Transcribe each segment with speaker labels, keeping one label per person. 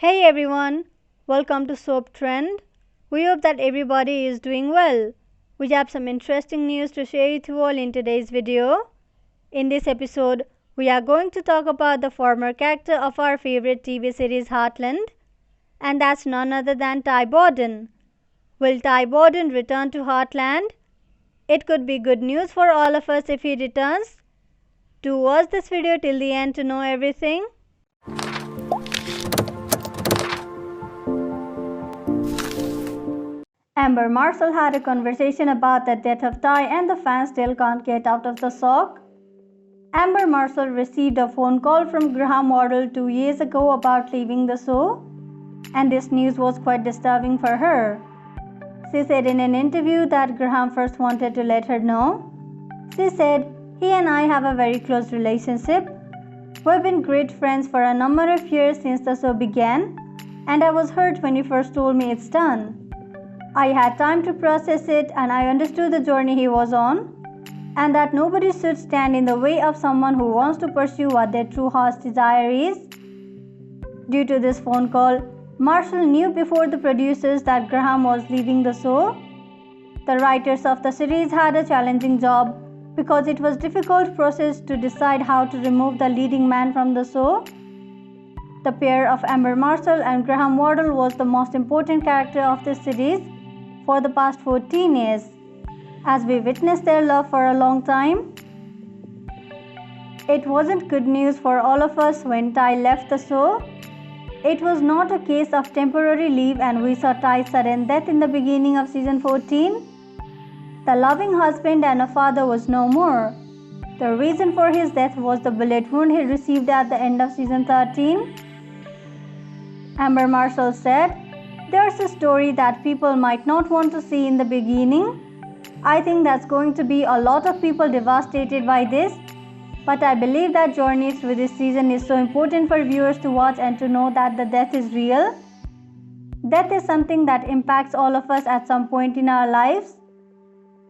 Speaker 1: Hey everyone, welcome to Soap Trend. We hope that everybody is doing well. We have some interesting news to share with you all in today's video. In this episode, we are going to talk about the former character of our favorite TV series Heartland, and that's none other than Ty Borden. Will Ty Borden return to Heartland? It could be good news for all of us if he returns. Do watch this video till the end to know everything. Amber Marshall had a conversation about the death of Ty and the fans still can't get out of the shock. Amber Marshall received a phone call from Graham Wardle 2 years ago about leaving the show, and this news was quite disturbing for her. She said in an interview that Graham first wanted to let her know. She said, "He and I have a very close relationship. We've been great friends for a number of years since the show began, and I was hurt when he first told me it's done. I had time to process it and I understood the journey he was on, and that nobody should stand in the way of someone who wants to pursue what their true heart's desire is." Due to this phone call, Marshall knew before the producers that Graham was leaving the show. The writers of the series had a challenging job because it was a difficult process to decide how to remove the leading man from the show. The pair of Amber Marshall and Graham Wardle was the most important character of this series for the past 14 years, as we witnessed their love for a long time. It wasn't good news for all of us when Ty left the show. It was not a case of temporary leave and we saw Ty's sudden death in the beginning of season 14. The loving husband and a father was no more. The reason for his death was the bullet wound he received at the end of season 13. Amber Marshall said, "There's a story that people might not want to see in the beginning. I think that's going to be a lot of people devastated by this, but I believe that journey through this season is so important for viewers to watch and to know that the death is real. Death is something that impacts all of us at some point in our lives.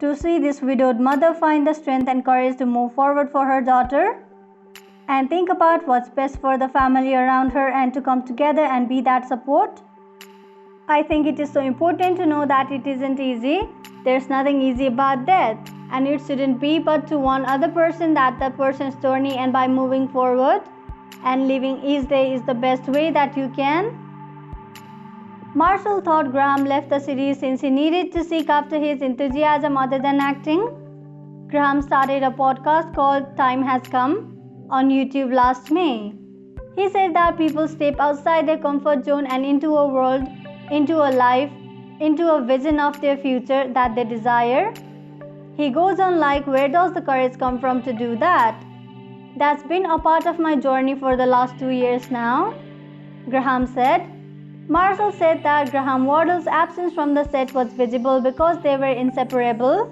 Speaker 1: To see this widowed mother find the strength and courage to move forward for her daughter and think about what's best for the family around her and to come together and be that support. I think it is so important to know that it isn't easy. There's nothing easy about death, and it shouldn't be but to one other person that person's journey, and by moving forward and living each day is the best way that you can." Marshall thought Graham left the series since he needed to seek after his enthusiasm other than acting. Graham started a podcast called Time Has Come on YouTube last May. He said that people step outside their comfort zone and into a world, into a life, into a vision of their future that they desire. He goes on like, "Where does the courage come from to do that? That's been a part of my journey for the last 2 years now," Graham said. Marshall said that Graham Wardle's absence from the set was visible because they were inseparable.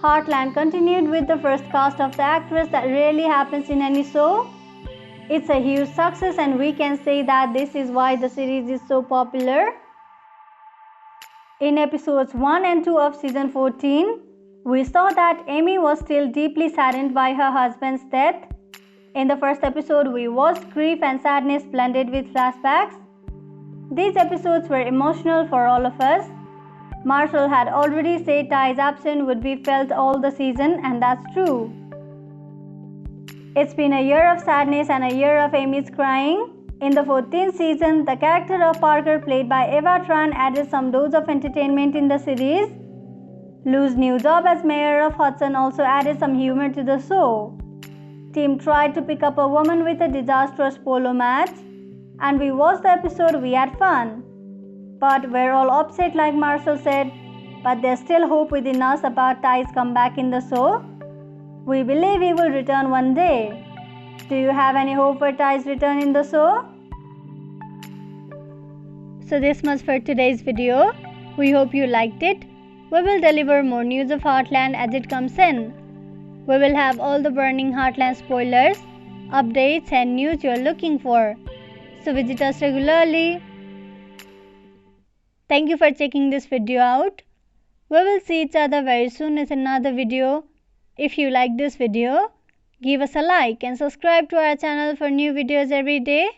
Speaker 1: Heartland continued with the first cast of the actress that rarely happens in any show. It's a huge success and we can say that this is why the series is so popular. In episodes 1 and 2 of season 14, we saw that Amy was still deeply saddened by her husband's death. In the first episode, we watched grief and sadness blended with flashbacks. These episodes were emotional for all of us. Marshall had already said Ty's absence would be felt all the season, and that's true. It's been a year of sadness and a year of Amy's crying. In the 14th season, the character of Parker, played by Eva Tran, added some dose of entertainment in the series. Lou's new job as mayor of Hudson also added some humor to the show. Tim tried to pick up a woman with a disastrous polo match, and we watched the episode. We had fun. But we're all upset, like Marshall said, but there's still hope within us about Ty's comeback in the show. We believe he will return one day. Do you have any hope for Ty's return in the show? So this much for today's video. We hope you liked it. We will deliver more news of Heartland as it comes in. We will have all the burning Heartland spoilers, updates and news you're looking for. So visit us regularly. Thank you for checking this video out. We will see each other very soon in another video. If you like this video, give us a like and subscribe to our channel for new videos every day.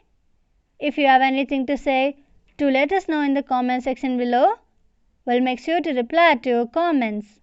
Speaker 1: If you have anything to say, do let us know in the comment section below. We'll make sure to reply to your comments.